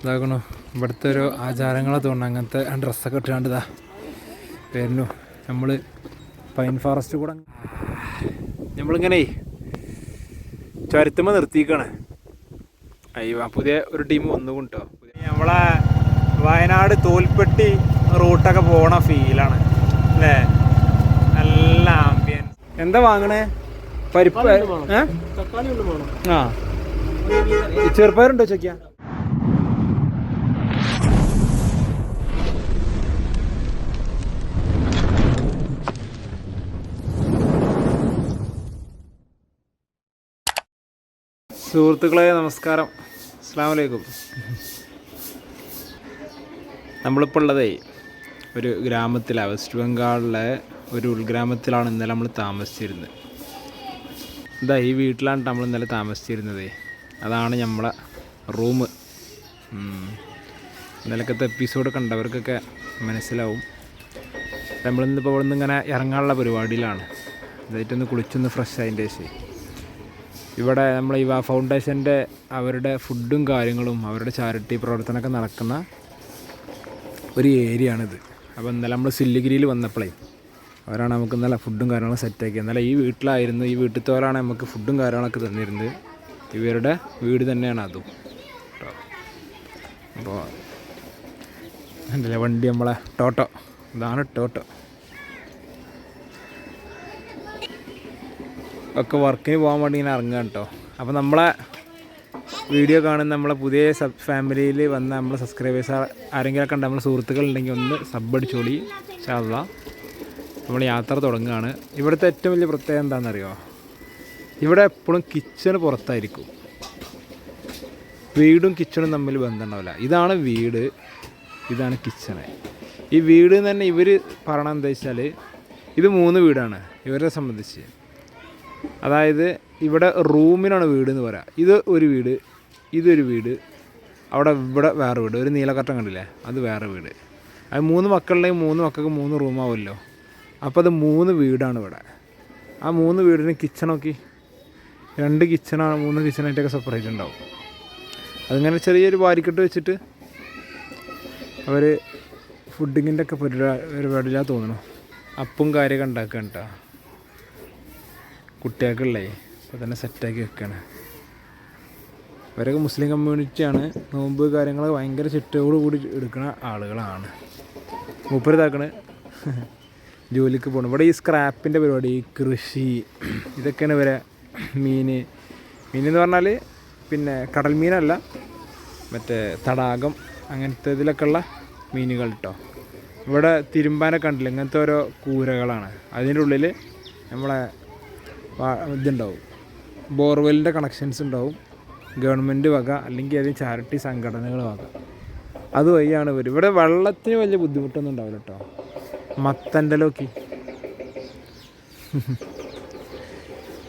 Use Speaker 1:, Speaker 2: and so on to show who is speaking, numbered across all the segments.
Speaker 1: ഇതാക്കണു ഇവിടുത്തെ ഒരു ആചാരങ്ങളെ തോന്നുന്നു. അങ്ങനത്തെ ഡ്രസ്സൊക്കെ ഇട്ടാണ്ട് ഇതാ വരുന്നു. നമ്മൾ പൈൻ ഫോറസ്റ്റ് കൂടെ നമ്മളിങ്ങനെ ചുരത്തുമ്പോൾ നിർത്തിക്കാണ്. അയ്യോ പുതിയ ഒരു ടീം വന്നു കൊണ്ടോ. നമ്മളെ വയനാട് തോൽപ്പെട്ടി റൂട്ടൊക്കെ പോണ ഫീലാണ് അല്ലേ? നല്ല ആംബിയൻസ്. എന്താ വാങ്ങണേ? പരിപ്പ് ആ ചെറുപ്പയറുണ്ടോ ചോദിക്കാം. സുഹൃത്തുക്കളെ നമസ്കാരം, അസ്സലാമു അലൈക്കും. നമ്മളിപ്പോൾ ഉള്ളതേ ഒരു ഗ്രാമത്തിലാണ്, വെസ്റ്റ് ബംഗാളിലെ ഒരു ഉൾഗ്രാമത്തിലാണ് ഇന്നലെ നമ്മൾ താമസിച്ചിരുന്നത്. ഇതാ ഈ വീട്ടിലാണ് നമ്മൾ ഇന്നലെ താമസിച്ചിരുന്നത്. അതാണ് നമ്മളെ റൂം. ഇന്നലക്കത്തെ എപ്പിസോഡ് കണ്ടവർക്കൊക്കെ മനസ്സിലാവും. നമ്മളിന്നിപ്പോൾ ഇവിടെ നിന്ന് ഇങ്ങനെ ഇറങ്ങാനുള്ള പരിപാടിയിലാണ്. ഇതായിട്ടൊന്ന് കുളിച്ചൊന്ന് ഫ്രഷ് ആയതിൻ്റെ ശേഷം ഇവിടെ നമ്മൾ ഈ ഫൗണ്ടേഷൻ്റെ അവരുടെ ഫുഡും കാര്യങ്ങളും അവരുടെ ചാരിറ്റി പ്രവർത്തനമൊക്കെ നടക്കുന്ന ഒരു ഏരിയ ആണിത്. അപ്പോൾ ഇന്നലെ നമ്മൾ സില്ലിഗിരിയിൽ വന്നപ്പോഴേ അവരാണ് നമുക്ക് ഇന്നലെ ഫുഡും കാര്യങ്ങളും സെറ്റാക്കി. ഇന്നലെ ഈ വീട്ടിലായിരുന്നു, ഈ വീട്ടിലത്തോരാണ് നമുക്ക് ഫുഡും കാര്യങ്ങളൊക്കെ തന്നിരുന്നത്. ഇവരുടെ വീട് തന്നെയാണ് അതും കേട്ടോ. അപ്പോൾ ഉണ്ടല്ലേ വണ്ടി നമ്മളെ ടോട്ടോ, ഇതാണ് ടോട്ടോ. ഒക്കെ വർക്കിന് പോകാൻ വേണ്ടി ഇങ്ങനെ ഇറങ്ങുക കേട്ടോ. അപ്പോൾ നമ്മളെ വീഡിയോ കാണുന്ന നമ്മളെ പുതിയ ഫാമിലിയിൽ വന്ന നമ്മളെ സബ്സ്ക്രൈബേഴ്സ് ആരെങ്കിലുമൊക്കെ ഉണ്ട്, നമ്മളെ സുഹൃത്തുക്കളുണ്ടെങ്കിൽ ഒന്ന് സബ് അടിച്ചോളി ഇൻഷാ അല്ലാഹ്. നമ്മൾ യാത്ര തുടങ്ങുകയാണ്. ഇവിടുത്തെ ഏറ്റവും വലിയ പ്രത്യേകത എന്താണെന്നറിയോ? ഇവിടെ എപ്പോഴും കിച്ചണ് പുറത്തായിരിക്കും. വീടും കിച്ചണും തമ്മിൽ ബന്ധമുണ്ടാവില്ല. ഇതാണ് വീട്, ഇതാണ് കിച്ചണ്. ഈ വീട് തന്നെ ഇവർ പറയണത് എന്താ വെച്ചാൽ ഇത് 3 വീടാണ് ഇവരെ സംബന്ധിച്ച്. അതായത് ഇവിടെ റൂമിനാണ് വീട് എന്ന് പറയാം. ഇത് ഒരു വീട്, ഇതൊരു വീട്, ഇവിടെ വേറെ വീട്, ഒരു നീലക്കട്ടം കണ്ടില്ലേ അത് വേറെ വീട്. അത് 3 മക്കളുടെയും 3 മക്കൾക്ക് 3 റൂമാവുമല്ലോ. അപ്പോൾ അത് 3 വീടാണ് ഇവിടെ. ആ 3 വീടിന് കിച്ചൺ നോക്കി, 2 കിച്ചണാണ്, 3 കിച്ചണായിട്ടൊക്കെ സെപ്പറേറ്റ് ഉണ്ടാവും. അതിങ്ങനെ ചെറിയൊരു വാരിക്കെട്ട് വെച്ചിട്ട് അവർ ഫുഡിങ്ങിൻ്റെ ഒക്കെ പരിപാടിയിലാണ് തോന്നണം. അപ്പും കാര്യമൊക്കെ ഉണ്ടാക്കുക കേട്ടോ കുട്ടികൾക്കുള്ളേ. അപ്പോൾ തന്നെ സെറ്റാക്കി വെക്കുകയാണ്. അവരൊക്കെ മുസ്ലിം കമ്മ്യൂണിറ്റിയാണ്. നോമ്പ് കാര്യങ്ങൾ ഭയങ്കര ചിട്ടയോട് കൂടി എടുക്കുന്ന ആളുകളാണ്. മൂപ്പര് ഇതാക്കണ് ജോലിക്ക് പോകണം. ഇവിടെ ഈ സ്ക്രാപ്പിൻ്റെ പരിപാടി, കൃഷി, ഇതൊക്കെയാണ് ഇവരെ. മീനെന്ന് പറഞ്ഞാൽ പിന്നെ കടൽ മീനല്ല, മറ്റേ തടാകം അങ്ങനത്തെ ഇതിലൊക്കെ ഉള്ള മീനുകൾ കേട്ടോ. ഇവിടെ തിരുമ്പാനൊക്കെ ഉണ്ടല്ലോ, ഇങ്ങനത്തെ ഓരോ കൂരകളാണ്. അതിൻ്റെ ഉള്ളിൽ നമ്മളെ ഇതുണ്ടാവും, ബോർവെല്ലിൻ്റെ കണക്ഷൻസ് ഉണ്ടാവും, ഗവൺമെൻറ് വക അല്ലെങ്കിൽ അത് ചാരിറ്റി സംഘടനകൾ വക. അതുവഴിയാണ് ഇവർ. ഇവിടെ വെള്ളത്തിന് വലിയ ബുദ്ധിമുട്ടൊന്നും ഉണ്ടാവില്ല കേട്ടോ. മത്തൻ്റെ ലോക്കി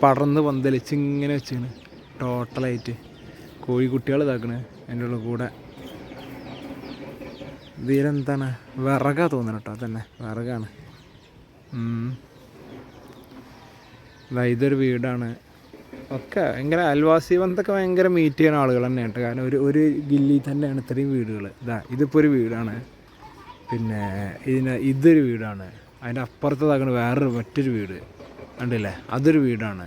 Speaker 1: പടർന്ന് പന്തലിച്ച് ഇങ്ങനെ വെച്ചാണ് ടോട്ടലായിട്ട്. കോഴിക്കുട്ടികൾ ഇതാക്കണ് അതിൻ്റെ ഉള്ളിൽ കൂടെ. ഇതിലെന്താണ് വിറകാ തോന്നണം കേട്ടോ. അതന്നെ വിറകാണ്. ഇതൊരു വീടാണ്. ഒക്കെ ഭയങ്കര അയൽവാസി ബന്ധമൊക്കെ ഭയങ്കര മീറ്റ് ചെയ്യുന്ന ആളുകൾ തന്നെയാണ് കേട്ടോ. കാരണം ഒരു ഗില്ലി തന്നെയാണ് ഇത്രയും വീടുകൾ. ഇതിപ്പോൾ ഒരു വീടാണ്. പിന്നെ ഇതൊരു വീടാണ്. അതിൻ്റെ അപ്പുറത്തതാക്കണ മറ്റൊരു വീട് കണ്ടില്ലേ, അതൊരു വീടാണ്.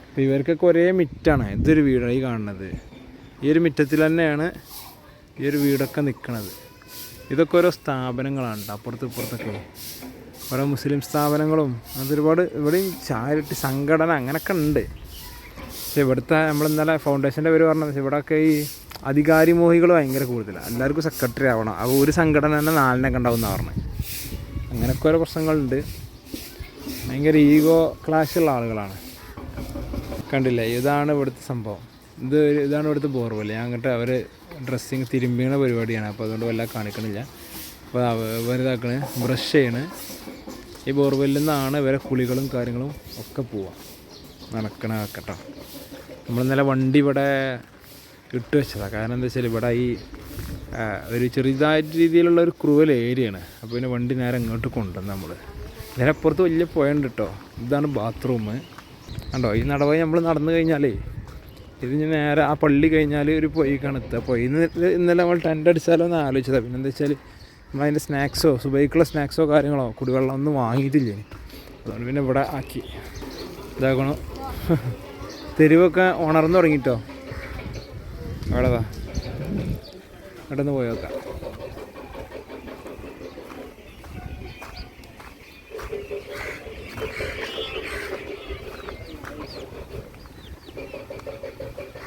Speaker 1: അപ്പോൾ ഇവർക്കൊക്കെ ഒരേ മിറ്റാണ്. ഇതൊരു വീടാണ് ഈ കാണുന്നത്. ഈ ഒരു മിറ്റത്തിൽ തന്നെയാണ് ഈ ഒരു വീടൊക്കെ നിൽക്കുന്നത്. ഇതൊക്കെ ഓരോ സ്ഥാപനങ്ങളാണ് കേട്ടോ. അപ്പുറത്തും ഇപ്പുറത്തൊക്കെ ഓരോ മുസ്ലിം സ്ഥാപനങ്ങളും അതൊരുപാട്. ഇവിടെയും ചാരിറ്റി സംഘടന അങ്ങനെയൊക്കെ ഉണ്ട്. പക്ഷേ ഇവിടുത്തെ നമ്മളിന്നലെ ഫൗണ്ടേഷൻ്റെ പേര് പറഞ്ഞത് ഇവിടെയൊക്കെ ഈ അധികാരിമോഹികൾ ഭയങ്കര കൂടുതലാണ്. എല്ലാവർക്കും സെക്രട്ടറി ആവണം. അപ്പോൾ ഒരു സംഘടന തന്നെ 4 ഉണ്ടാവും എന്നാണ് പറഞ്ഞത്. അങ്ങനെയൊക്കെ ഓരോ പ്രശ്നങ്ങളുണ്ട്. ഭയങ്കര ഈഗോ ക്ലാഷുള്ള ആളുകളാണ്. കണ്ടില്ലേ, ഇതാണ് ഇവിടുത്തെ സംഭവം. ഇതാണ് ഇവിടുത്തെ ബോർവെൽ. അങ്ങോട്ട് അവർ ഡ്രസ്സിങ് തിരുമ്പിയണ പരിപാടിയാണ്. അപ്പോൾ അതുകൊണ്ട് വല്ല കാണിക്കണില്ല. അപ്പോൾ അവരിതാക്കണ് ബ്രഷ് ചെയ്യണ്. ഈ ബോർവെല്ലിൽ നിന്നാണ് ഇവരെ കുളികളും കാര്യങ്ങളും ഒക്കെ പോവാം നടക്കണ കേട്ടോ. നമ്മളിന്നലെ വണ്ടി ഇവിടെ ഇട്ട് വെച്ചതാണ്. കാരണം എന്താ വെച്ചാൽ ഇവിടെ ഈ ഒരു ചെറുതായിട്ട് രീതിയിലുള്ള ഒരു ക്രൂവൽ ഏരിയയാണ്. അപ്പോൾ പിന്നെ വണ്ടി നേരെ ഇങ്ങോട്ട് കൊണ്ടുവന്ന് നമ്മൾ. ഇതിനപ്പുറത്ത് വലിയ പുഴയുണ്ട് കേട്ടോ. ഇതാണ് ബാത്റൂം കണ്ടോ. ഈ നടവഴി നമ്മൾ നടന്നു കഴിഞ്ഞാലേ ഇത് ഞാൻ നേരെ ആ പള്ളി കഴിഞ്ഞാൽ ഒരു പൊയ്ക്കാണ് എത്തുക. പൊയ്ന്ന് ഇന്നലെ നമ്മൾ ടെൻ്റ് അടിച്ചാലോ എന്ന് ആലോചിച്ചതാണ്. പിന്നെ എന്താ വെച്ചാൽ നമ്മളതിൻ്റെ സ്നാക്സോ സുബൈക്കുള്ള സ്നാക്സോ കാര്യങ്ങളോ കുടിവെള്ളം ഒന്നും വാങ്ങിയിട്ടില്ല. അതുകൊണ്ട് പിന്നെ ഇവിടെ ആക്കി ഇതാക്കണം. തെരുവൊക്കെ ഉണർന്നു തുടങ്ങിയിട്ടോ. അവിടെതാ അവിടെ നിന്ന് പോയി നോക്കാം.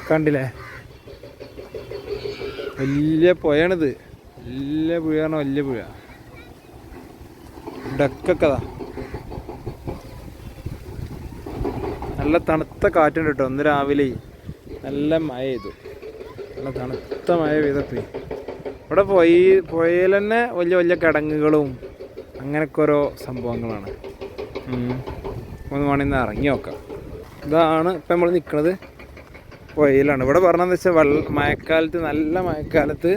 Speaker 1: കണ്ടില്ലേ, വലിയ പുഴയാണിത്. വലിയ പുഴയാണ്, വലിയ പുഴ. ഡക്കൊക്കെ നല്ല തണുത്ത കാറ്റുണ്ട് കേട്ടോ. ഒന്ന് രാവിലെ നല്ല മഴ ചെയ്തു, നല്ല തണുത്ത മഴ പെയ്തപ്പോൾ ഇവിടെ പുഴയിൽ തന്നെ വലിയ വലിയ കിടങ്ങുകളും അങ്ങനെയൊക്കെ ഓരോ സംഭവങ്ങളാണ്. ഒന്ന് വേണമെന്ന് ഇറങ്ങി നോക്കാം. ഇതാണ് ഇപ്പം നമ്മൾ നിൽക്കുന്നത്, പുഴയിലാണ്. ഇവിടെ പറഞ്ഞതെന്ന് വെച്ചാൽ മഴക്കാലത്ത്, നല്ല മഴക്കാലത്ത്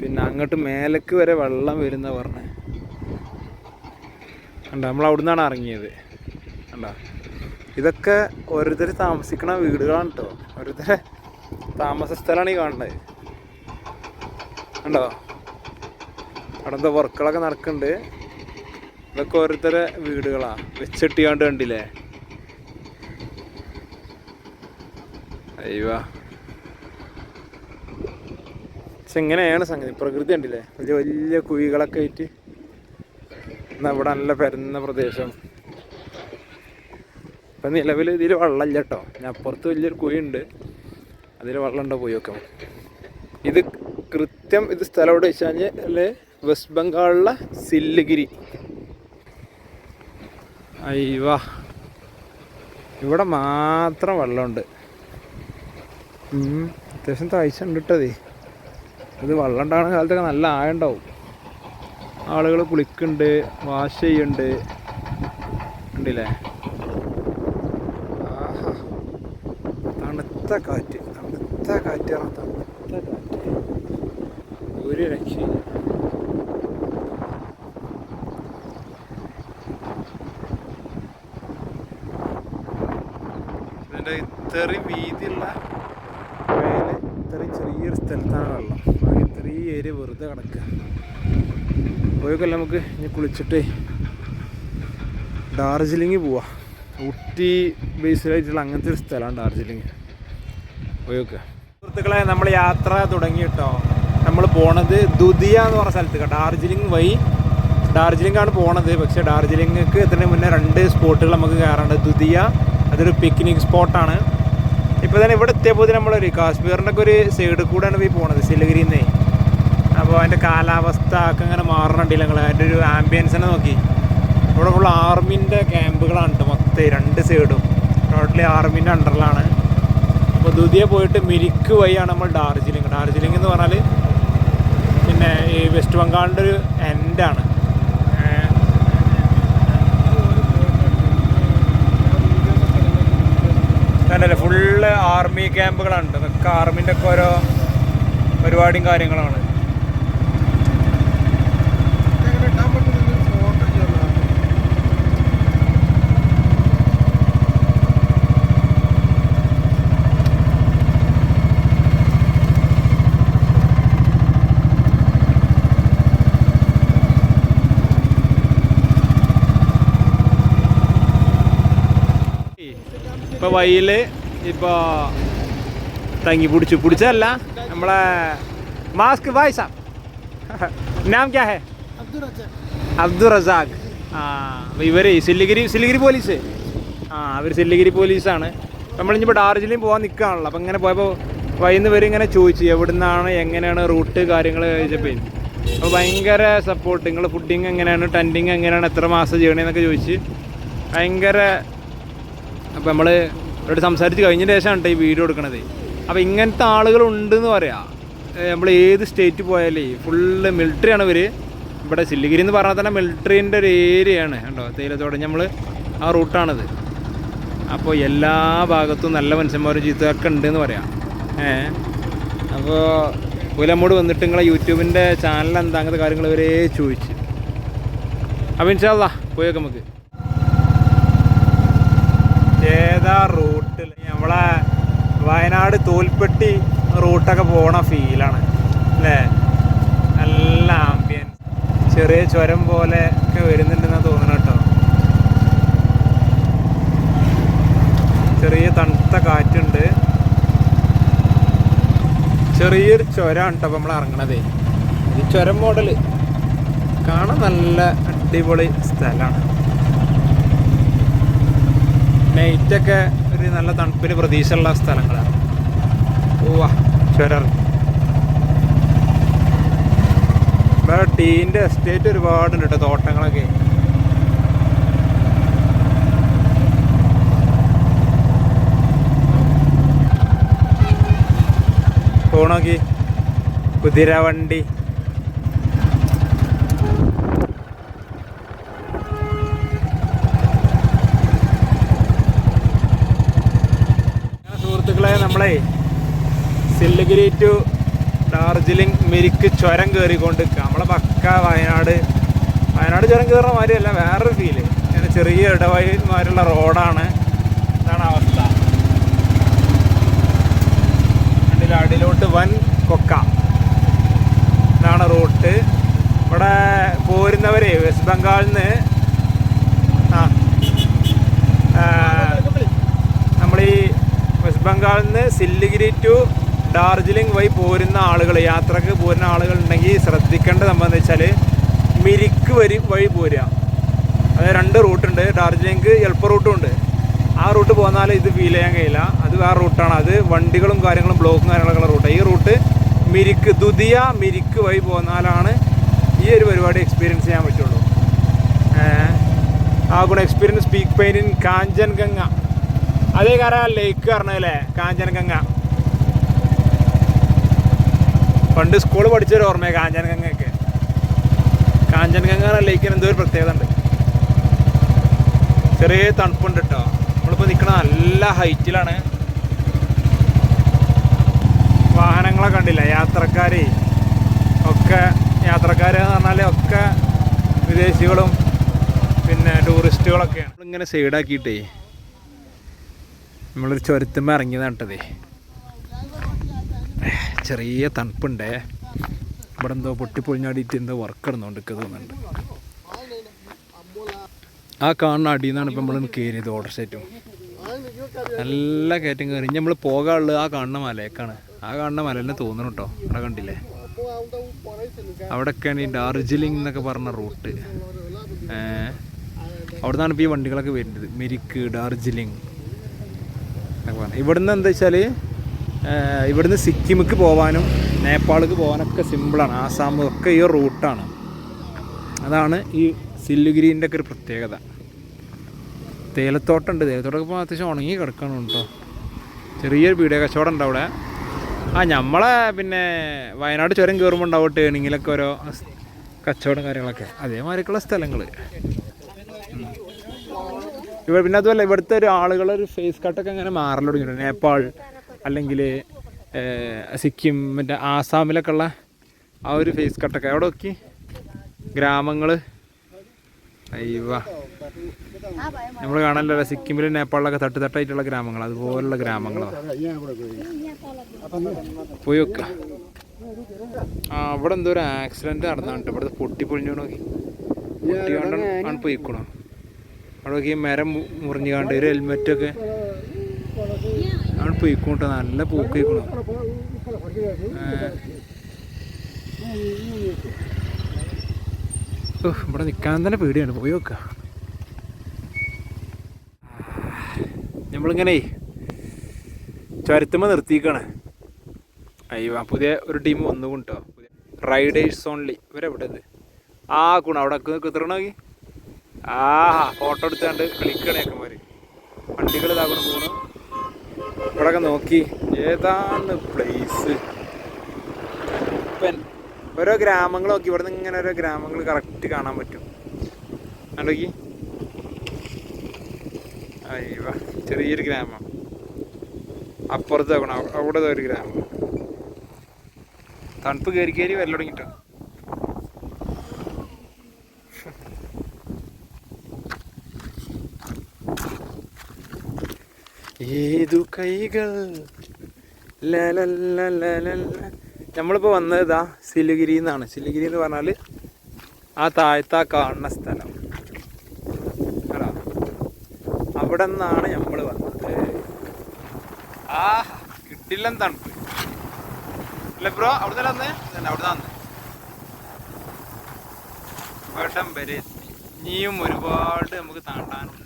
Speaker 1: പിന്നെ അങ്ങോട്ട് മേലേക്ക് വരെ വെള്ളം വരുന്ന പറഞ്ഞത് കണ്ടോ. നമ്മൾ അവിടെ നിന്നാണ് ഇറങ്ങിയത് കണ്ടോ. ഇതൊക്കെ ഓരോരുത്തർ താമസിക്കണ വീടുകളാണ് കേട്ടോ. ഓരോരുത്തരെ താമസ സ്ഥലമാണ് ഈ കാണുന്നത് കണ്ടോ. അവിടെ എന്താ വർക്കുകളൊക്കെ നടക്കുന്നുണ്ട്. ഇതൊക്കെ ഓരോരുത്തരെ വീടുകളാണ് വെച്ചിട്ടിയാണ്ട് കണ്ടില്ലേ. അയ്യോ, പക്ഷെ എങ്ങനെയാണ് സംഗതി. പ്രകൃതി കണ്ടില്ലേ, വലിയ വലിയ കുഴികളൊക്കെ ആയിട്ട്. എന്നാൽ ഇവിടെ നല്ല പരന്ന പ്രദേശം. ഇപ്പം നിലവിൽ ഇതിൽ വെള്ളമില്ല കേട്ടോ. ഞാൻ അപ്പുറത്ത് വലിയൊരു കുഴിയുണ്ട്, അതിൽ വെള്ളമുണ്ടോ പോയി നോക്കാം. ഇത് കൃത്യം ഇത് സ്ഥലം എവിടെ വെച്ചാൽ അല്ലേ, വെസ്റ്റ് ബംഗാളിലെ സില്ലിഗിരി. അയ്യോ, ഇവിടെ മാത്രം വെള്ളമുണ്ട്. അത്യാവശ്യം താഴ്ച ഉണ്ട് കേട്ടതേ. ഇത് വെള്ളം ഉണ്ടാകുന്ന കാലത്തൊക്കെ നല്ല ആഴം ഉണ്ടാവും. ആളുകൾ കുളിക്കുന്നുണ്ട്, വാഷ് ചെയ്യുന്നുണ്ട് ഉണ്ടല്ലേ. ആഹാ, തണുത്ത കാറ്റ്, തണുത്ത കാറ്റാണ്, തണുത്ത കാറ്റ്. ഒരു രക്ഷയില്ല. ഇതിൻ്റെ ഇത്രയും വീതിയുള്ള പുഴയിൽ ഇത്രയും ചെറിയൊരു സ്ഥലത്താണ് വെള്ളം. ഇത്രയും ഏരിയ വെറുതെ കിടക്കുക. പോയൊക്കെ നമുക്ക് ഇനി കുളിച്ചിട്ട് ഡാർജിലിംഗ് പോവാം. ഊട്ടി ബേസിലായിട്ടുള്ള അങ്ങനത്തെ ഒരു സ്ഥലമാണ് ഡാർജിലിംഗ്. പോയൊക്കെ സുഹൃത്തുക്കളെ, നമ്മൾ യാത്ര തുടങ്ങി കേട്ടോ. നമ്മൾ പോണത് ദുദിയ എന്ന് പറഞ്ഞ സ്ഥലത്ത്, ഡാർജിലിംഗ് വഴി ഡാർജിലിംഗാണ് പോണത്. പക്ഷേ ഡാർജിലിംഗക്ക് എത്തുന്നതിന് മുന്നേ 2 സ്പോട്ടുകൾ നമുക്ക് കയറാണ്ട്. ദുദിയ അതൊരു പിക്നിക് സ്പോട്ടാണ്. ഇപ്പോൾ തന്നെ ഇവിടെ എത്തിയപ്പോൾ നമ്മളൊരു കാശ്മീരിൻ്റെ ഒക്കെ ഒരു സൈഡിൽ കൂടെയാണ് പോയി പോണത്, സിലിഗുരിയിൽ നിന്നേ. അപ്പോൾ അതിൻ്റെ കാലാവസ്ഥ ഒക്കെ അങ്ങനെ മാറണുണ്ടല്ലോ നിങ്ങൾ. അതിൻ്റെ ഒരു ആംബിയൻസിനെ നോക്കി. ഇവിടെ ഫുൾ ആർമീൻ്റെ ക്യാമ്പുകളാണ് കേട്ടോ മൊത്തം 2 സൈഡും. ടോട്ടലി ആർമീൻ്റെ അണ്ടറിലാണ്. അപ്പോൾ ദുദിയ പോയിട്ട് മിരിക്ക് വഴിയാണ് നമ്മൾ ഡാർജിലിംഗ്. ഡാർജിലിംഗ് എന്ന് പറഞ്ഞാൽ പിന്നെ ഈ വെസ്റ്റ് ബംഗാളിൻ്റെ ഒരു എൻഡാണ്. കണ്ടല്ലേ, ഫുള്ള് ആർമി ക്യാമ്പുകളാണ്. ഇതൊക്കെ ആർമീൻ്റെ ഒക്കെ ഓരോ പരിപാടിയും കാര്യങ്ങളാണ്. ഇപ്പോൾ വഴിയിൽ ഇപ്പോൾ തങ്ങി പിടിച്ചതല്ല നമ്മളെ മാസ്ക് ഭായ് സാബ്. നാം ക്യാ ഹേ? അബ്ദുൾ റസാഖ്. ഇവർ സില്ലിഗിരി പോലീസ്. അവർ സില്ലിഗിരി പോലീസാണ്. നമ്മളിപ്പോൾ ഡാർജിലിംഗ് പോകാൻ നിൽക്കുകയാണല്ലോ. അപ്പോൾ ഇങ്ങനെ പോയപ്പോൾ വൈകുന്നേരം ഇവർ ഇങ്ങനെ ചോദിച്ചു എവിടുന്നാണ്, എങ്ങനെയാണ് റൂട്ട് കാര്യങ്ങൾ ചോദിച്ചപ്പോൾ. അപ്പോൾ ഭയങ്കര സപ്പോർട്ട്. നിങ്ങൾ ഫുഡിങ് എങ്ങനെയാണ്, ടെൻറ്റിങ് എങ്ങനെയാണ്, എത്ര മാസം ചെയ്യണമെന്നൊക്കെ ചോദിച്ച് ഭയങ്കര. അപ്പോൾ നമ്മൾ ഇവിടെ സംസാരിച്ച് കഴിഞ്ഞ ശേഷമാണ് ഈ വീഡിയോ എടുക്കണത്. അപ്പോൾ ഇങ്ങനത്തെ ആളുകളുണ്ടെന്ന് പറയാം. നമ്മൾ ഏത് സ്റ്റേറ്റ് പോയാലേ ഫുള്ള് മിലിറ്ററിയാണ് ഇവർ. ഇവിടെ സില്ലിഗിരി എന്ന് പറഞ്ഞാൽ തന്നെ മിലിറ്ററീൻ്റെ ഒരു ഏരിയയാണ് കേട്ടോ. തേയിലത്തോടെ നമ്മൾ ആ റൂട്ടാണിത്. അപ്പോൾ എല്ലാ ഭാഗത്തും നല്ല മനുഷ്യന്മാരും ചീത്തയൊക്കെ ഉണ്ടെന്ന് പറയാം. അപ്പോൾ പോലെ നമ്മോട് വന്നിട്ട് നിങ്ങളെ യൂട്യൂബിൻ്റെ ചാനൽ എന്താ അങ്ങനത്തെ കാര്യങ്ങൾ ഇവരെ ചോദിച്ച്. അപ്പോൾ ഇൻഷാ അല്ലാഹ് പോയേക്കാം നമുക്ക്. ഏതാ റൂട്ടിൽ നമ്മളെ വയനാട് തോൽപ്പെട്ടി റൂട്ടൊക്കെ പോണ ഫീലാണ് അല്ലേ? നല്ല ആംബിയൻസ്, ചെറിയ ചുരം പോലെ ഒക്കെ വരുന്നുണ്ടെന്നാണ് തോന്നുന്നത് കേട്ടോ. ചെറിയ തണുത്ത കാറ്റുണ്ട്, ചെറിയൊരു ചുരമാണ് കേട്ടോ. അപ്പം നമ്മൾ ഇറങ്ങണതേ ഈ ചുരം മോഡൽ കാണാൻ നല്ല അടിപൊളി സ്ഥലമാണ്. നൈറ്റൊക്കെ ഒരു നല്ല തണുപ്പിന് പ്രതീക്ഷയുള്ള സ്ഥലങ്ങളാണ്. ഓവാ ചുരം. ഇവിടെ ടീൻ്റെ എസ്റ്റേറ്റ് ഒരുപാടുണ്ട് കേട്ടോ, തോട്ടങ്ങളൊക്കെ. പോണോക്കി കുതിരവണ്ടി. സുഹൃത്തുക്കളെ, നമ്മളെ സില്ലിഗിരി ടു ഡാർജിലിംഗ് മിരിക്ക് ചുരം കയറിക്കൊണ്ട് നമ്മളെ പക്ക വയനാട് ചുരം കയറുന്ന മാതിരിയല്ല, വേറൊരു ഫീല്. ഇങ്ങനെ ചെറിയ ഇടവഴിമാരുള്ള റോഡാണ്. ഇതാണ് അവസ്ഥ. കണ്ടില്ല, അടിയിലോട്ട് വൻ കൊക്ക. ഇതാണ് റൂട്ട്. ഇവിടെ പോരുന്നവരെ വെസ്റ്റ് ബംഗാളിൽ നിന്ന് നമ്മളീ വെസ്റ്റ് ബംഗാളിൽ നിന്ന് സില്ലിഗിരി ടു ഡാർജിലിംഗ് വഴി പോരുന്ന ആളുകൾ, യാത്രക്ക് പോരുന്ന ആളുകൾ ഉണ്ടെങ്കിൽ ശ്രദ്ധിക്കേണ്ടത് എന്താണെന്ന് വെച്ചാൽ മിരിക്ക് വഴി പോരുക. അതായത് 2 റൂട്ടുണ്ട്. ഡാർജിലിംഗ് എളുപ്പ റൂട്ടും ഉണ്ട്. ആ റൂട്ട് പോന്നാൽ ഇത് ഫീൽ ചെയ്യാൻ കഴിയില്ല. അത് വേറെ റൂട്ടാണ്. അത് വണ്ടികളും കാര്യങ്ങളും ബ്ലോക്കും കാര്യങ്ങളൊക്കെ റൂട്ടാണ്. ഈ റൂട്ട് മിരിക്ക് ദുധിയ മിരിക്ക് വഴി പോന്നാലാണ് ഈ ഒരു പരിപാടി എക്സ്പീരിയൻസ് ചെയ്യാൻ പറ്റുള്ളൂ. ആ ഗുണം experience peak pain in Kanchenjunga. അതേ കാരണം ലേക്ക് പറഞ്ഞല്ലേ കാഞ്ചൻഗംഗ. പണ്ട് സ്കൂൾ പഠിച്ചൊരു ഓർമ്മയാണ് കാഞ്ചൻഗംഗയൊക്കെ. കാഞ്ചൻഗംഗ ലേക്കിന് എന്തോ ഒരു പ്രത്യേകത ഉണ്ട്. ചെറിയ തണുപ്പുണ്ട് കേട്ടോ. നമ്മളിപ്പോൾ നിൽക്കണ നല്ല ഹൈറ്റിലാണ്. വാഹനങ്ങളൊക്കെ കണ്ടില്ല, യാത്രക്കാരെന്ന് പറഞ്ഞാൽ ഒക്കെ വിദേശികളും പിന്നെ ടൂറിസ്റ്റുകളൊക്കെയാണ്. നമ്മളിങ്ങനെ സൈഡാക്കിയിട്ടേ നമ്മളൊരു ചുരത്തുമ്പോൾ ഇറങ്ങിയതാണ് കേട്ടതേ. ചെറിയ തണുപ്പുണ്ടേ. ഇവിടെ എന്തോ പൊട്ടിപ്പൊളിഞ്ഞാടിയിട്ട് എന്തോ വർക്ക് ഇടുന്നുണ്ട് തോന്നുന്നുണ്ട്. ആ കാണുന്ന അടിയിൽ നിന്നാണ് ഇപ്പം നമ്മൾ കയറിയത്. ഓർഡർ സെറ്റും നല്ല കയറ്റം കയറി. നമ്മൾ പോകാനുള്ളത് ആ കാണുന്ന മലയൊക്കെയാണ്. ആ കാണുന്ന മല തന്നെ തോന്നണം കേട്ടോ. അവിടെ കണ്ടില്ലേ, അവിടെയൊക്കെയാണ് ഈ ഡാർജിലിംഗ് എന്നൊക്കെ പറഞ്ഞ റൂട്ട്. അവിടെ നിന്നാണ് ഇപ്പോൾ ഈ വണ്ടികളൊക്കെ വരുന്നത്. മിരിക്ക് ഡാർജിലിംഗ് എന്നൊക്കെ പറഞ്ഞു. ഇവിടുന്ന് എന്താ വെച്ചാൽ ഇവിടുന്ന് സിക്കിമിക്ക് പോകാനും നേപ്പാൾക്ക് പോകാനൊക്കെ സിമ്പിളാണ്. ആസാം ഒക്കെ ഈ റൂട്ടാണ്. അതാണ് ഈ സില്ലിഗിരീൻ്റെ ഒക്കെ ഒരു പ്രത്യേകത. തേയിലത്തോട്ടമുണ്ട്. തേയിലത്തോട്ടമൊക്കെ ഇപ്പോൾ അത്യാവശ്യം ഉണങ്ങി കിടക്കണം കേട്ടോ. ചെറിയൊരു പീടിക കച്ചവടം ഉണ്ട് അവിടെ. നമ്മളെ പിന്നെ വയനാട് ചുരം കയറുമ്പോൾ ഉണ്ടാവും ടേണിങ്ങിലൊക്കെ ഓരോ കച്ചവടം കാര്യങ്ങളൊക്കെ. അതേമാതിരിക്കുള്ള സ്ഥലങ്ങൾ പിന്നെ അതുമല്ല ഇവിടുത്തെ ഒരു ആളുകളൊരു ഫേസ് കട്ടൊക്കെ അങ്ങനെ മാറൽ തുടങ്ങിയിട്ടുണ്ട്. നേപ്പാൾ അല്ലെങ്കിൽ സിക്കിം മറ്റേ ആസാമിലൊക്കെ ഉള്ള ആ ഒരു ഫേസ് കട്ടൊക്കെ അവിടെ നോക്കി ഗ്രാമങ്ങൾ. അയ്യവ നമ്മൾ കാണാനല്ലോ സിക്കിമിലും നേപ്പാളിലൊക്കെ തട്ടായിട്ടുള്ള ഗ്രാമങ്ങൾ, അതുപോലുള്ള ഗ്രാമങ്ങളാണ്. പോയി വെക്ക. അവിടെ എന്തോ ഒരു ആക്സിഡൻറ്റ് നടന്നിട്ട് ഇവിടുത്തെ പൊട്ടിപ്പൊളിഞ്ഞു നോക്കി ആണ് പോയിക്കണോ. അവിടെ നോക്കി മരം മുറിഞ്ഞു കാണ്ട് ഒരു ഹെൽമെറ്റൊക്കെ ആണ് പോയിക്കോട്ടെ. നല്ല പൂക്കയിക്കണോ. ഇവിടെ നിൽക്കാൻ തന്നെ പേടിയാണ്. പോയി വെക്കുക. നമ്മളിങ്ങനെ ചുരത്തുമ്പോൾ നിർത്തിക്കാണ്. അയ്യോ, പുതിയ ഒരു ടീം വന്നു കേട്ടോ. Riders only. ഇവരെവിടെ ഇത് ഗുണം അവിടെ കുത്തിറണോക്കി. ഫോട്ടോ എടുത്താണ്ട് കളിക്കണേക്കന്മാര്. വണ്ടികൾ ഇതാക്കണം പോകണം. ഇവിടെയൊക്കെ നോക്കി ഏതാണ് പ്ലേസ്. ഇപ്പം ഓരോ ഗ്രാമങ്ങൾ നോക്കി. ഇവിടെ നിന്ന് ഇങ്ങനെ ഓരോ ഗ്രാമങ്ങൾ കറക്റ്റ് കാണാൻ പറ്റും. നോക്കി. അയ്യോ, ചെറിയൊരു ഗ്രാമം. അപ്പുറത്ത് നോക്കണം, അവിടെ ഒരു ഗ്രാമം. തണുപ്പ് കയറി വരൽ തുടങ്ങിട്ടോ. ഏതു കൈകൾ നമ്മളിപ്പോൾ വന്നത് ഇതാ സിലിഗിരി എന്നാണ്. സിലിഗിരി എന്ന് പറഞ്ഞാൽ ആ താഴത്താ കാണുന്ന സ്ഥലം. അവിടെ നിന്നാണ് നമ്മൾ വന്നത്. ആ കിട്ടില്ല തണുപ്പ് അല്ലേ ബ്രോ? അവിടെ തന്നെ വന്നേ? അവിടെ വന്ന് ഇവിടം വരെ എത്തി. ഇനിയും ഒരുപാട് നമുക്ക് താണ്ടാനുണ്ട്.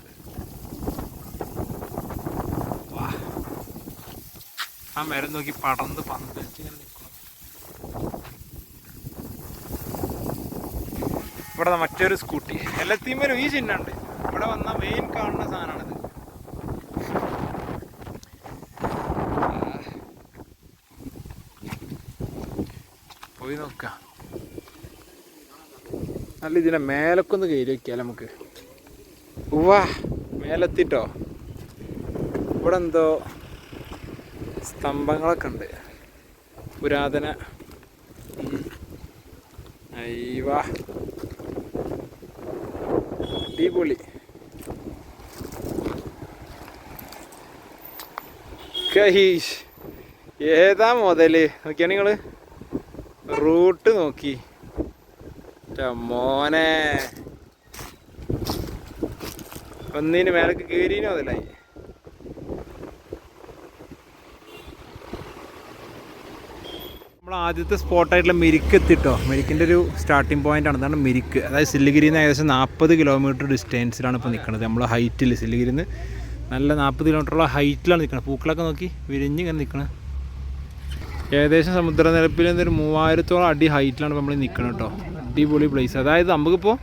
Speaker 1: ആ മരം നോക്കി പടർന്ന് പന്തലിച്ച് ഇങ്ങനെ നിൽക്കണം. ഇവിടെ മറ്റൊരു സ്കൂട്ടി. എല്ലാത്തിമേലും ഈ ചിഹ്നമുണ്ട്. ഇവിടെ വന്ന മെയിൻ കാണുന്ന സാധനമാണിത്. പോയി നോക്കാം. നല്ല ഇതിനെ മേലൊക്കെ ഒന്ന് കയറി വയ്ക്കാൽ നമുക്ക്. വാ മേലെത്തിട്ടോ. ഇവിടെ എന്തോ സ്തംഭങ്ങളൊക്കെ ഉണ്ട്, പുരാതന. അയ്യവാ അടിപൊളി. കഹീഷ് ഏതാ മുതല് നോക്കിയാ നിങ്ങള്? റൂട്ട് നോക്കി മോനെ. ഒന്നിന് മേലേക്ക് കയറിനോ അതല്ലായി. നമ്മൾ ആദ്യത്തെ സ്പോട്ടായിട്ടുള്ള മിരിക്ക് എത്തിട്ടോ. മിരിക്കിൻ്റെ ഒരു സ്റ്റാർട്ടിങ് പോയിൻ്റ് ആണ്. അതാണ് മിരിക്ക്. അതായത് സില്ലിഗിരിയിൽ നിന്ന് ഏകദേശം 40 കിലോമീറ്റർ ഡിസ്റ്റൻസിലാണ് ഇപ്പോൾ നിൽക്കുന്നത്. നമ്മൾ ഹൈറ്റിൽ സില്ലിഗിരിയിൽ നിന്ന് നല്ല 40 കിലോമീറ്ററുള്ള ഹൈറ്റിലാണ് നിൽക്കുന്നത്. പൂക്കളൊക്കെ നോക്കി വിരിഞ്ഞ് ഇങ്ങനെ നിൽക്കുന്നത്. ഏകദേശം സമുദ്രനിരപ്പിൽ നിന്നൊരു 3000-ഓളം അടി ഹൈറ്റിലാണ് നമ്മൾ നിൽക്കുന്നത് കേട്ടോ. അടിപൊളി പ്ലേസ്. അതായത് നമുക്കിപ്പോൾ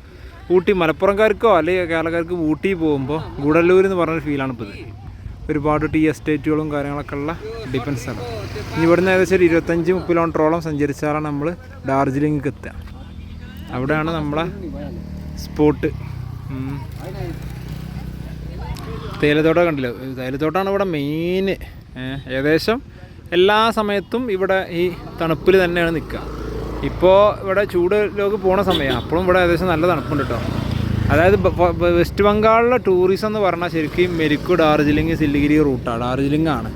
Speaker 1: ഊട്ടി മലപ്പുറംകാർക്കോ അല്ലെങ്കിൽ കേരളക്കാർക്ക് ഊട്ടി പോകുമ്പോൾ ഗുഡല്ലൂർ എന്ന് പറഞ്ഞൊരു ഫീലാണ് ഇപ്പോൾ ഇത്. ഒരുപാട് ടീ എസ്റ്റേറ്റുകളും കാര്യങ്ങളൊക്കെ ഉള്ള ഡിഫൻസാണ്. ഇനി ഇവിടുന്ന് ഏകദേശം ഒരു 25-30 കിലോമീറ്ററോളം സഞ്ചരിച്ചാലാണ് നമ്മൾ ഡാർജിലിംഗിലേക്ക് എത്തുക. അവിടെയാണ് നമ്മളെ സ്പോട്ട്. തേയിലത്തോട്ടം കണ്ടില്ല? തേയിലത്തോട്ടമാണ് ഇവിടെ മെയിൻ. ഏകദേശം എല്ലാ സമയത്തും ഇവിടെ ഈ തണുപ്പിൽ തന്നെയാണ് നിൽക്കുക. ഇപ്പോൾ ഇവിടെ ചൂടിലേക്ക് പോണ സമയമാണ്. അപ്പോഴും ഇവിടെ ഏകദേശം നല്ല തണുപ്പുണ്ട് കേട്ടോ. അതായത് വെസ്റ്റ് ബംഗാളിലെ ടൂറിസം എന്ന് പറഞ്ഞാൽ ശരിക്കും മെരിക്ക്, ഡാർജിലിംഗ്, സില്ലിഗിരി റൂട്ടാണ്. ഡാർജിലിംഗ് ആണ്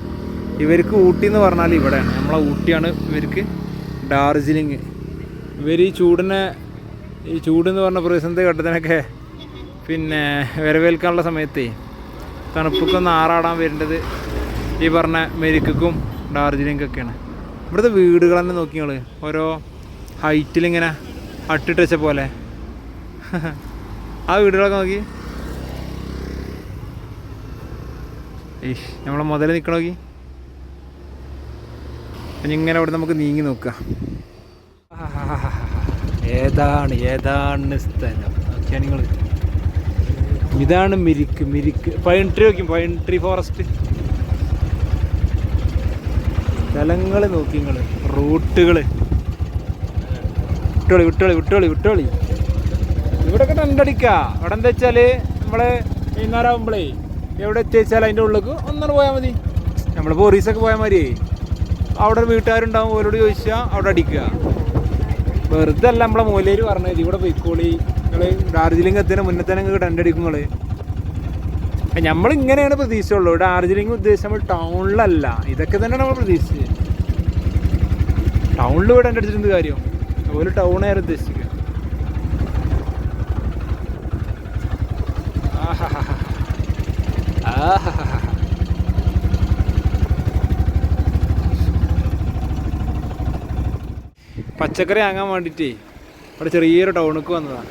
Speaker 1: ഇവർക്ക്. ഊട്ടി എന്ന് പറഞ്ഞാൽ ഇവിടെയാണ്. നമ്മളെ ഊട്ടിയാണ് ഇവർക്ക് ഡാർജിലിംഗ്. ഇവർ ഈ ചൂടെന്ന് പറഞ്ഞ പ്രതിസന്ധി ഘട്ടത്തിനൊക്കെ പിന്നെ വരവേൽക്കാനുള്ള സമയത്തേ തണുപ്പൊക്കെ ആറാടാൻ വരേണ്ടത് ഈ പറഞ്ഞ മെരിക്കും ഡാർജിലിംഗൊക്കെയാണ്. ഇവിടുത്തെ വീടുകൾ തന്നെ നോക്കി നിങ്ങൾ, ഓരോ ഹൈറ്റിലിങ്ങനെ അട്ടിട്ട് വെച്ച പോലെ. ആ വീടുകളൊക്കെ നോക്കി. നമ്മളെ മുതൽ നിൽക്കണ നോക്കി. ഇങ്ങനെ അവിടെ നമുക്ക് നീങ്ങി നോക്കാം. ഏതാണ് സ്ഥലം നോക്കിയാൽ നിങ്ങൾ. ഇതാണ് മിരിക്ക്. പൈൻ ട്രീ നോക്കി. Pine tree forest. സ്ഥലങ്ങൾ നോക്കി നിങ്ങൾ. റൂട്ടുകൾ വിട്ടോളി. ഇവിടെയൊക്കെ ടെൻ്റടിക്കുക. ഇവിടെ എന്താ വെച്ചാൽ നമ്മൾ വൈകുന്നേരം ആകുമ്പോഴേ എവിടെ എത്തിച്ചാൽ അതിൻ്റെ ഉള്ളിലേക്ക് ഒന്നാണ് പോയാൽ മതി. നമ്മൾ പോറീസൊക്കെ പോയാൽ മതി. അവിടെ വീട്ടുകാരുണ്ടാവും, ഓരോട് ചോദിച്ചാൽ അവിടെ അടിക്കുക. വെറുതെ അല്ല നമ്മളെ മൂലേര് പറഞ്ഞത് ഇവിടെ പോയിക്കോളി നിങ്ങൾ. ഡാർജിലിംഗ് എത്തുന്നതിന് മുന്നേ തന്നെ നിങ്ങൾക്ക് ടെൻ്റടിക്കും നിങ്ങൾ. നമ്മളിങ്ങനെയാണ് പ്രതീക്ഷിച്ചുള്ളൂ. ഡാർജിലിംഗ് ഉദ്ദേശിച്ച് നമ്മൾ ടൗണിലല്ല. ഇതൊക്കെ തന്നെയാണ് നമ്മൾ പ്രതീക്ഷിച്ചത്. ടൗണിൽ ഇവിടെ ടെൻ്റ് അടിച്ചിട്ട് കാര്യം. അതുപോലെ ടൗണായിരുന്നു ഉദ്ദേശിക്കുക. പച്ചക്കറി വാങ്ങാൻ വേണ്ടിയിട്ടേ ഇവിടെ ചെറിയൊരു ടൗണിലേക്ക് വന്നതാണ്.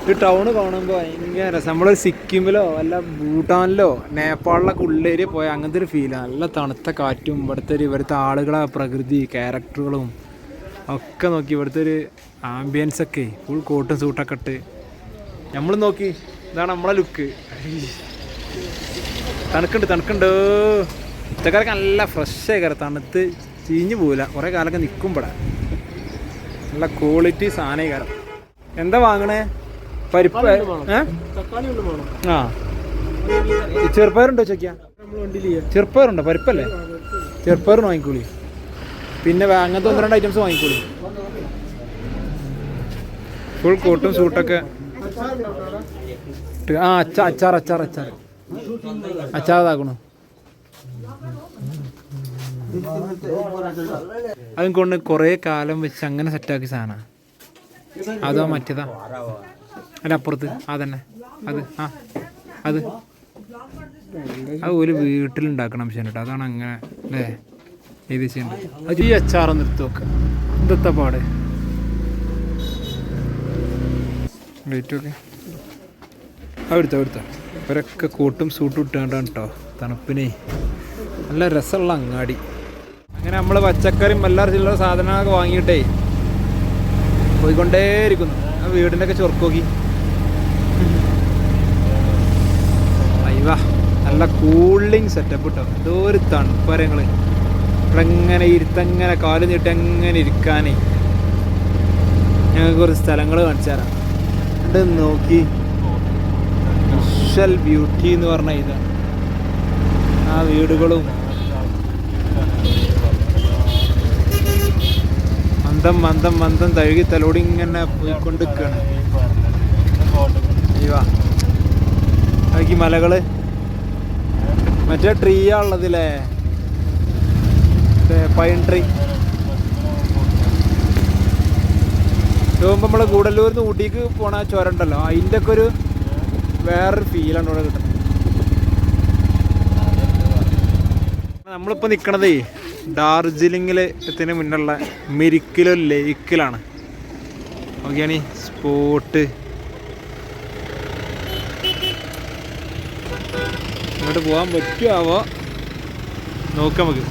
Speaker 1: ഈ ടൗണ് കാണുമ്പോൾ ഭയങ്കര രസം. നമ്മൾ സിക്കിമിലോ അല്ല ഭൂട്ടാനിലോ നേപ്പാളിലൊക്കെ ഉള്ളേരിയ പോയ അങ്ങനത്തെ ഒരു ഫീലാണ്. നല്ല തണുത്ത കാറ്റും ഇവിടുത്തെ ആളുകളെ പ്രകൃതി ക്യാരക്ടറുകളും ഒക്കെ നോക്കി. ഇവിടുത്തെ ഒരു ആംബിയൻസൊക്കെ ഫുൾ കോട്ടും സൂട്ടൊക്കെ ഇട്ട് നമ്മൾ നോക്കി. ഇതാണ് നമ്മളെ ലുക്ക്. തണുക്കുണ്ട്. ഉച്ചക്കാരൊക്കെ നല്ല ഫ്രഷ് ആയിക്കാരം. തണുത്ത് ചീഞ്ഞു പോവില്ല. കുറേ കാലമൊക്കെ നിൽക്കുമ്പോഴേ നല്ല ക്വാളിറ്റി സാധനമായിക്കാരം. എന്താ വാങ്ങണേ? പരിപ്പ്. ആ ചെറുപ്പയറുണ്ടോ ചോദിക്കാ? ചെറുപ്പയറുണ്ടോ? പരിപ്പല്ലേ? ചെറുപ്പയറിന് വാങ്ങിക്കോളി. പിന്നെ അങ്ങനത്തെ 1-2 ഐറ്റംസ് വാങ്ങിക്കോളി. ഫുൾ കോട്ടും സൂട്ടൊക്കെ. ആ അച്ചാർ ഇതാക്കണു. അതും കൊണ്ട് കുറേ കാലം വെച്ച് അങ്ങനെ സെറ്റാക്കിയ സാധനമാണ്. അതോ മറ്റേതാ? അതിൻ്റെ അപ്പുറത്ത് അതന്നെ അത് അത് ഒരു വീട്ടിലുണ്ടാക്കണം പക്ഷേ കേട്ടോ. അതാണ് അങ്ങനെ അല്ലേ ഇത് ചെയ്യേണ്ടത്. അത് ഈ അച്ചാറൊന്ന് എടുത്ത് നോക്കുക. എന്തെത്താ പാട് വെയിറ്റ് ഓക്കെ. അവിടുത്തെ ഇവരൊക്കെ കോട്ടും സൂട്ടും ഇട്ടാണ്ടാണ് കേട്ടോ. തണുപ്പിനെ നല്ല രസമുള്ള അങ്ങാടി. അങ്ങനെ നമ്മൾ പച്ചക്കറിയും എല്ലാ ചില്ലറ സാധനങ്ങളൊക്കെ വാങ്ങിയിട്ടേ പോയിക്കൊണ്ടേയിരിക്കുന്നു. ആ വീടിൻ്റെ ഒക്കെ ചൊർക്ക് നോക്കി. അയ്യവാ നല്ല കൂളിങ് സെറ്റപ്പ് കിട്ടും. എന്തോ ഒരു തണുപ്പരങ്ങൾ ഇവിടെ എങ്ങനെ ഇരുത്തങ്ങനെ കാല് നീട്ടി എങ്ങനെ ഇരിക്കാനേ. ഞങ്ങൾക്ക് കുറച്ച് സ്ഥലങ്ങൾ കാണിച്ചു തരാം. ഇത് നോക്കി വിഷ്വൽ ബ്യൂട്ടി എന്ന് പറഞ്ഞാൽ ഇതാണ്. ആ വീടുകളും മന്ദം തഴുകി തലോടി ഇങ്ങനെ പോയിക്കൊണ്ടിരിക്കുകയാണ്. അയ്യോ നോക്കി മലകള് മറ്റേ ട്രീ ഉള്ളതില്ലേ, പൈൻ ട്രീ. പോകുമ്പോൾ നമ്മൾ ഗൂഡല്ലൂരിൽ നിന്ന് ഊട്ടിക്ക് പോണ ചുരം ഉണ്ടല്ലോ, അതിൻ്റെ ഒക്കെ ഒരു വേറൊരു ഫീലാണ് ഇവിടെ കിട്ടുന്നത്. നമ്മളിപ്പോൾ നിൽക്കണതേ ഡാർജിലിങ്ങിൽ എത്തിന് മുന്നുള്ള മിരിക്കിലോ ലേക്കിലാണ്. നോക്കിയാണ് സ്പോട്ട്. ഇങ്ങോട്ട് പോകാൻ പറ്റുമോ നോക്കാം നമുക്ക്.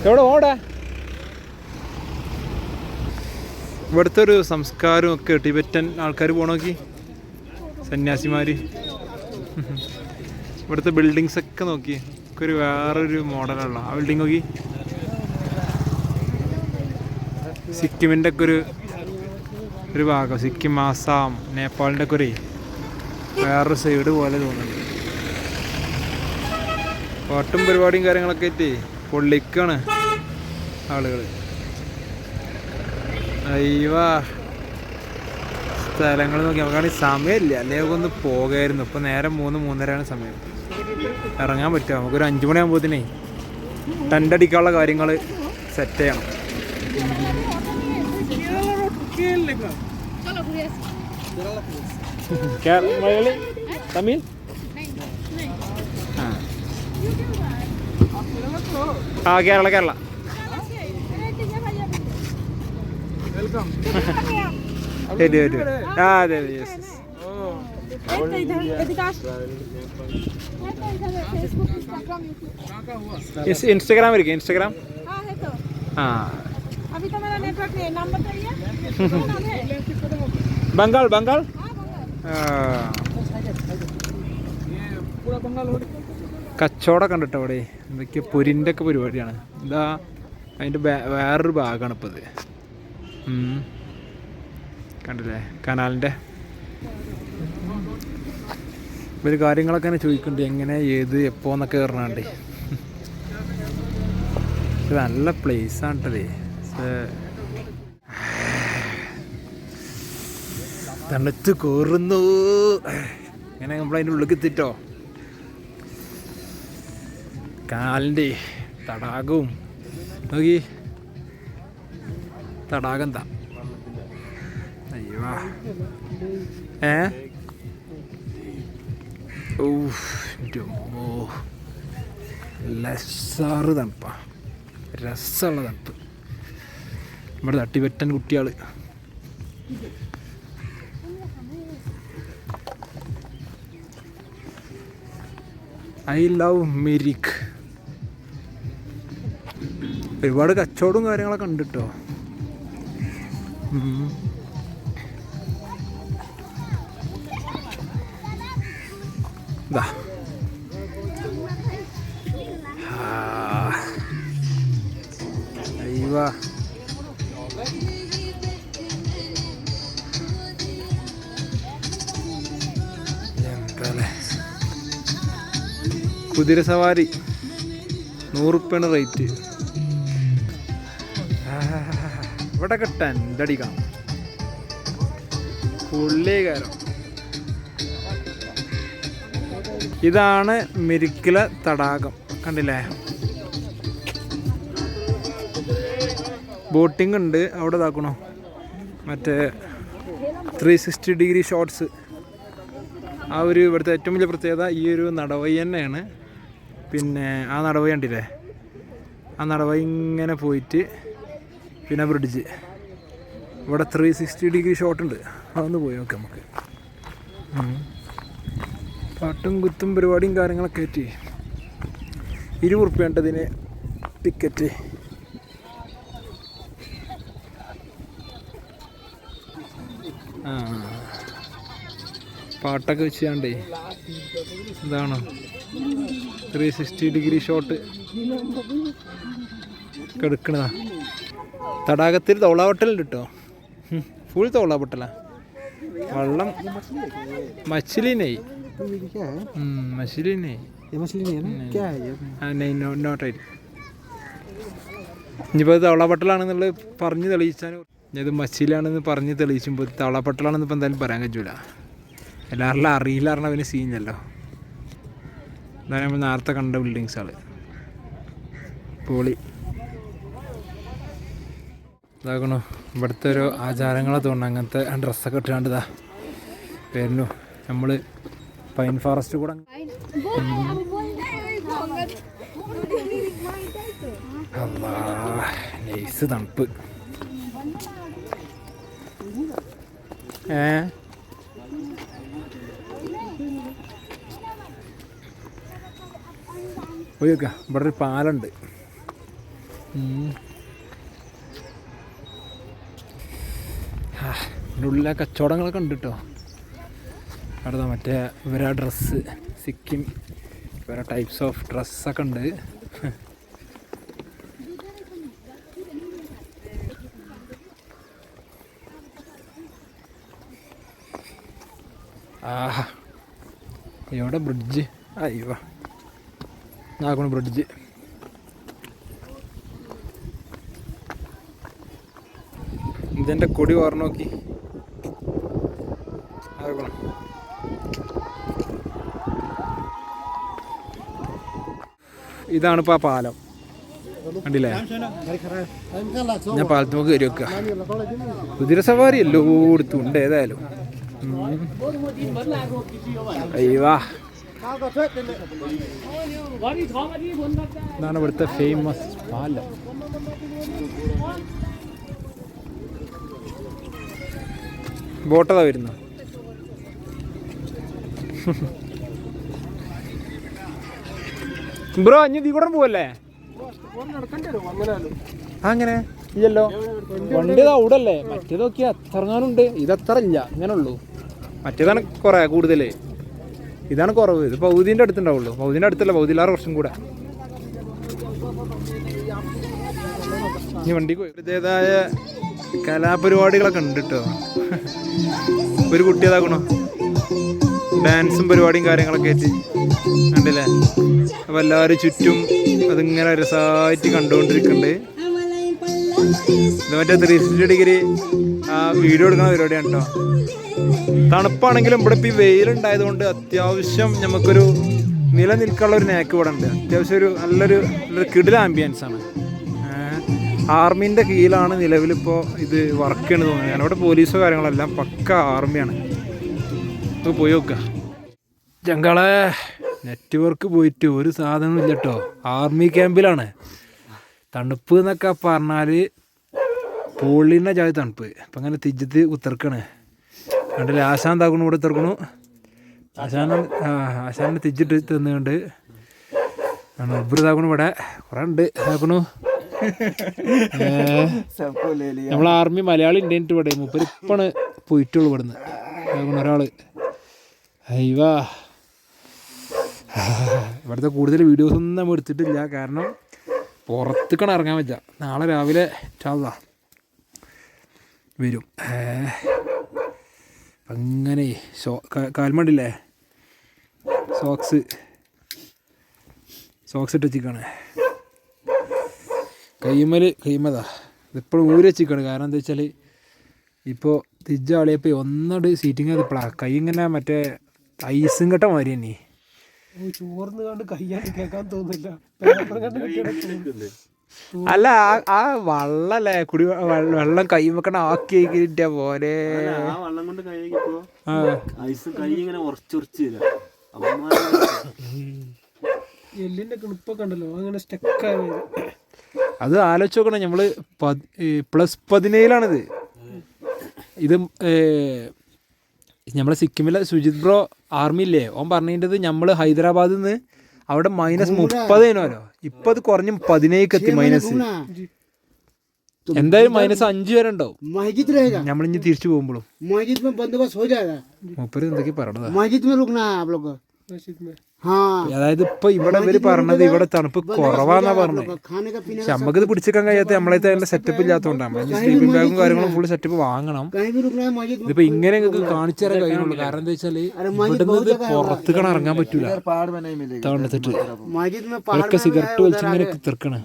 Speaker 1: എവിടെ ഓടാ? ഇവിടുത്തെ ഒരു സംസ്കാരവും ഒക്കെ ടിബറ്റൻ ആൾക്കാർ പോണോക്കി, സന്യാസിമാർ. ഇവിടുത്തെ ബിൽഡിങ്സ് ഒക്കെ നോക്കി ഒക്കെ ഒരു വേറൊരു മോഡലുള്ള ആ ബിൽഡിങ് നോക്കി. സിക്കിമിൻ്റെ ഒക്കെ ഒരു ഭാഗം, സിക്കിം, ആസാം, നേപ്പാളിൻ്റെ ഒക്കെ ഒരു വേറൊരു സൈഡ് പോലെ തോന്നുന്നുണ്ട്. പാട്ടും പരിപാടിയും കാര്യങ്ങളൊക്കെ ആയിട്ട് പൊള്ളിക്കാണ് ആളുകൾ. അയ്യവാ സ്ഥലങ്ങൾ നോക്കി. നമുക്കാണെങ്കിൽ സമയമില്ല, അല്ലെങ്കിൽ ഒന്ന് പോകായിരുന്നു. ഇപ്പം നേരം 3-3:30 സമയം. ഇറങ്ങാൻ പറ്റുമോ? നമുക്കൊരു 5 മണിയാകുമ്പോഴത്തേനേ ടെൻ്റ് അടിക്കാനുള്ള കാര്യങ്ങൾ സെറ്റ് ചെയ്യണം. തമിഴ് കേരള അതെ इंस्टाग्राम है क्या? इंस्टाग्राम हाँ अभी तो मेरा नेटवर्क नहीं है, नाम बताइए। बंगाल बंगाल കച്ചവടം കണ്ടിട്ടോ അവിടെ. എന്തൊക്കെ പൊരിൻ്റെ ഒക്കെ പരിപാടിയാണ്. എന്താ അതിൻ്റെ വേറൊരു ഭാഗമാണ് ഇപ്പോൾ ഇത്. കണ്ടില്ലേ കനാലിൻ്റെ ഒരു കാര്യങ്ങളൊക്കെ തന്നെ ചോദിക്കുന്നുണ്ട്, എങ്ങനെ ഏത് എപ്പോൾ എന്നൊക്കെ പറഞ്ഞാണ്ട്. ഇത് നല്ല പ്ലേസാണ് കേട്ടത്. തണുത്ത് കോറുന്നു. ഇങ്ങനെ നമ്മളതിൻ്റെ ഉള്ളിലേക്ക് എത്തിട്ടോ. കാലിൻ്റെ തടാകവും നോക്കി. തടാകം എന്താ? അയ്യോ ലസാറ് തണുപ്പാ, രസമുള്ള തണുപ്പ്. നമ്മുടെ തട്ടിപറ്റൻ കുട്ടികൾ. I love Mirik. ഒരുപാട് കച്ചവടവും കാര്യങ്ങളൊക്കെ ഉണ്ട് കേട്ടോ. ഇതാ അയ്യോ എന്താല്ലേ. കുതിര സവാരി 100 റുപ്യാണ് റേറ്റ്. ഇവിടെയൊക്കെ ടെൻ്റ് അടിക്കാം. പുള്ളികാരം ഇതാണ് മിരിക്കില തടാകം, കണ്ടില്ലേ? ബോട്ടിംഗ് ഉണ്ട് അവിടെ. ഇതാക്കണോ മറ്റേ 360 ഡിഗ്രി ഷോട്ട്സ്. ആ ഒരു ഇവിടുത്തെ ഏറ്റവും വലിയ പ്രത്യേകത ഈ ഒരു നടവഴി തന്നെയാണ്. പിന്നെ ആ നടവഴി കണ്ടില്ലേ, ആ നടവഴി ഇങ്ങനെ പോയിട്ട് പിന്നെ ബ്രിഡ്ജ്. ഇവിടെ 360 ഡിഗ്രി ഷോട്ട് ഉണ്ട്, അതൊന്ന് പോയി നോക്കാം നമുക്ക്. പാട്ടും കുത്തും പരിപാടിയും കാര്യങ്ങളൊക്കെ ആയിട്ട് 20 ഉറുപ്പ്യ ഇതിന് ടിക്കറ്റ്. പാട്ടൊക്കെ വെച്ചാണ്ടേ ഇതാണോ 360 ഡിഗ്രി ഷോട്ട് എടുക്കണതാ. തടാകത്തിൽ തവളാവട്ടലുണ്ട് കേട്ടോ, ഫുൾ തവളാവട്ടല. വെള്ളം മച്ചിലിനായി മച്ചിലിനായി നോട്ടായിട്ട്. ഇനിയിപ്പോൾ തവളാപ്പട്ടലാണെന്നുള്ളത് പറഞ്ഞ് തെളിയിച്ചാൽ, ഇത് മച്ചിലാണെന്ന് പറഞ്ഞ് തെളിയിച്ചുമ്പോൾ തവളാപ്പട്ടലാണെന്ന് ഇപ്പം എന്തായാലും പറയാൻ പറ്റൂല. എല്ലാവരും അറിയില്ല പറഞ്ഞാൽ പിന്നെ സീനല്ലോ. അതാണ് നമ്മൾ നേരത്തെ കണ്ട ബിൽഡിങ്സാണ്. പൊളി. ഇതാക്കണോ ഇവിടുത്തെ ഒരു ആചാരങ്ങളെ തോന്നുന്നു. അങ്ങനത്തെ ഡ്രസ്സൊക്കെ ഇട്ടാണ്ട് വരുന്നു. നമ്മൾ പൈൻ ഫോറസ്റ്റ് കൂടെ നൈസ് തണുപ്പ്. പോയി വെക്കാം. ഇവിടെ ഒരു പാലുണ്ട്. ഇതിൻ്റെ ഉള്ളിലെ കച്ചവടങ്ങളൊക്കെ ഉണ്ട് കേട്ടോ. അവിടെ മറ്റേ ഇവരെ ഡ്രസ്സ്, സിക്കിം ഇവരെ ടൈപ്സ് ഓഫ് ഡ്രസ്സൊക്കെ ഉണ്ട്. എവിടെ ബ്രിഡ്ജ്? അയ്യോ ആക്കണം ബ്രിഡ്ജ്. ഇതിൻ്റെ കൊടി ഓർമ്മ നോക്കി. ആക്കണം ഇതാണിപ്പോൾ ആ പാലം കണ്ടില്ലേ? ഞാൻ പാലത്ത് നോക്കി കയറി വെക്കുക. കുതിര സവാരി എല്ലായിടത്തും ഉണ്ട്. ഏതായാലും അയ്യവാ, ഇതാണ് ഇവിടുത്തെ ഫേമസ് പാലം. ബോട്ടതാ വരുന്നു. ബ്രോ ഇനി തീ കൂടെ പോവല്ലേ? അങ്ങനെ ഇല്ലല്ലോ, വണ്ടി അവിടെ അല്ലേ. മറ്റേത് നോക്കിയാൽ എത്ര എങ്ങാനുണ്ട്, ഇതത്ര ഇല്ല, ഇങ്ങനെ ഉള്ളൂ. മറ്റേതാണ് കുറേ കൂടുതൽ, ഇതാണ് കുറവ്. ഇത് പൗതിൻ്റെ അടുത്തുണ്ടാവുള്ളൂ. പൗതിൻ്റെ അടുത്തല്ല, പൗതിയിലാറ് വർഷം കൂടെ. ഇനി വണ്ടിക്ക് ഇതേതായ കലാപരിപാടികളൊക്കെ ഉണ്ട് കേട്ടോ. ഒരു കുട്ടി അതാക്കണോ ഡാൻസും പരിപാടിയും കാര്യങ്ങളൊക്കെ ആയിട്ട് കണ്ടില്ലേ? അപ്പോൾ എല്ലാവരും ചുറ്റും അതിങ്ങനെ രസമായിട്ട് കണ്ടുകൊണ്ടിരിക്കുന്നുണ്ട്. ഇത് മറ്റേ 360 ഡിഗ്രി വീഡിയോ എടുക്കുന്ന പരിപാടിയാണ് കേട്ടോ. തണുപ്പാണെങ്കിലും ഇവിടെ ഇപ്പോൾ ഈ വെയിലുണ്ടായതുകൊണ്ട് അത്യാവശ്യം നമുക്കൊരു നിലനിൽക്കാനുള്ള ഒരു നേക്ക് ഇവിടെ ഉണ്ട്. അത്യാവശ്യം ഒരു നല്ലൊരു കിടില ആംബിയൻസ് ആണ്. ആർമീൻ്റെ കീഴിലാണ് നിലവിലിപ്പോൾ ഇത് വർക്ക് ചെയ്യണമെന്ന് തോന്നുന്നത്. കാരണം ഇവിടെ പോലീസോ കാര്യങ്ങളെല്ലാം പക്ക ആർമിയാണ്. നമുക്ക് പോയി നോക്കുക. ഞങ്ങളെ നെറ്റ്വർക്ക് പോയിട്ട് ഒരു സാധനവും ഇല്ല കേട്ടോ. ആർമി ക്യാമ്പിലാണ്. തണുപ്പ് എന്നൊക്കെ പറഞ്ഞാൽ പൊള്ളിൻ്റെ ജാതി തണുപ്പ്. അപ്പം അങ്ങനെ തിജ്ജത്ത് ഉത്തർക്കാണ്. കണ്ടില്ല ആശാൻ താക്കണു, ഇവിടെ ഉത്തർക്കണു. ആശാനെ തിജ്ജിട്ട് തിന്നുകൊണ്ട് ഇവർ ഇതാക്കണു. ഇവിടെ കുറേ ഉണ്ട് ഇതാക്കണു. നമ്മൾ ആർമി മലയാളി ഇന്ത്യൻ ഇവിടെ മുപ്പരിപ്പാണ് പോയിട്ടുള്ളൂ ഇവിടുന്ന്. ഒരാള് അയ്യവാ. ഇവിടുത്തെ കൂടുതൽ വീഡിയോസൊന്നും നമ്മൾ എടുത്തിട്ടില്ല, കാരണം പുറത്തേക്കാണ് ഇറങ്ങാൻ പറ്റുക. നാളെ രാവിലെ ചാവുക വരും. അങ്ങനെ കാൽമണ്ടില്ലേ സോക്സ് ഇട്ട് വെച്ചിക്കാണ്. കൈമതാ ഇതിപ്പോഴും ഊരി വെച്ചിക്കാണ്. കാരണം എന്താ വെച്ചാൽ ഇപ്പോൾ തിജ്ജാളിയപ്പോൾ ഒന്നട് സീറ്റിങ് ഇപ്പോഴാണ് കൈ ഇങ്ങനെ മറ്റേ ഐസും കെട്ട മാതിരി തന്നെ.
Speaker 2: ചോർന്ന് കണ്ട് കയ്യാണ്ട് കേൾക്കാൻ തോന്നില്ല. പേപ്പർ കണ്ട് കിട്ടിയ
Speaker 1: അല്ല ആ വള്ളല്ലേ കുടി വെള്ളം കൈ വെക്കണ ആക്കി കിട്ടിയ പോലെ
Speaker 3: ആ വെള്ളം കൊണ്ട് കൈകിപ്പോ ഐസ് കൈ ഇങ്ങനെ ഉറച്ചുറച്ച് തരാം.
Speaker 2: എല്ലിന്റെ കിണിപ്പൊക്കെ ഉണ്ടല്ലോ അങ്ങനെ സ്റ്റക്കായി വരും.
Speaker 1: അത് ആലോചിച്ച് നോക്കണം. നമ്മള് +17 ഇത് നമ്മളെ സിക്കിമിലെ സുജിത് ബ്രോ ആർമി ഇല്ലേ, ഓൻ പറഞ്ഞിട്ടത് നമ്മള് ഹൈദരാബാദിൽ നിന്ന് അവിടെ -30 ഇപ്പൊ അത് കുറഞ്ഞ് 17 എത്തി. എന്തായാലും -5 വരെ ഉണ്ടാവും നമ്മളിഞ്ഞ് തിരിച്ചു പോകുമ്പോഴും. മൂപ്പര് എന്തൊക്കെയാ പറഞ്ഞതാ. അതായത് ഇപ്പൊ ഇവിടെ ഇവര് പറഞ്ഞത് ഇവിടെ തണുപ്പ് കുറവാന്നാ പറഞ്ഞത്. പക്ഷെ നമുക്കിത് പിടിച്ചെടുക്കാൻ കഴിയാത്ത നമ്മളെ സെറ്റപ്പ് ഇല്ലാത്തതുകൊണ്ടാണ്. നമ്മൾ സ്ലീപ്പിംഗ് ബാഗും കാര്യങ്ങളും ഫുൾ സെറ്റപ്പ് വാങ്ങണം. ഇതിപ്പോ ഇങ്ങനെ നിങ്ങൾക്ക് കാണിച്ചു തരാൻ കഴിയുള്ളൂ. കാരണം എന്താ വെച്ചാല് ഇവിടുന്ന് ഇത് പുറത്തേക്കാണ് ഇറങ്ങാൻ പറ്റൂല. ഇവരൊക്കെ സിഗരറ്റ് വലിച്ചിങ്ങനെ തീർക്കണേ.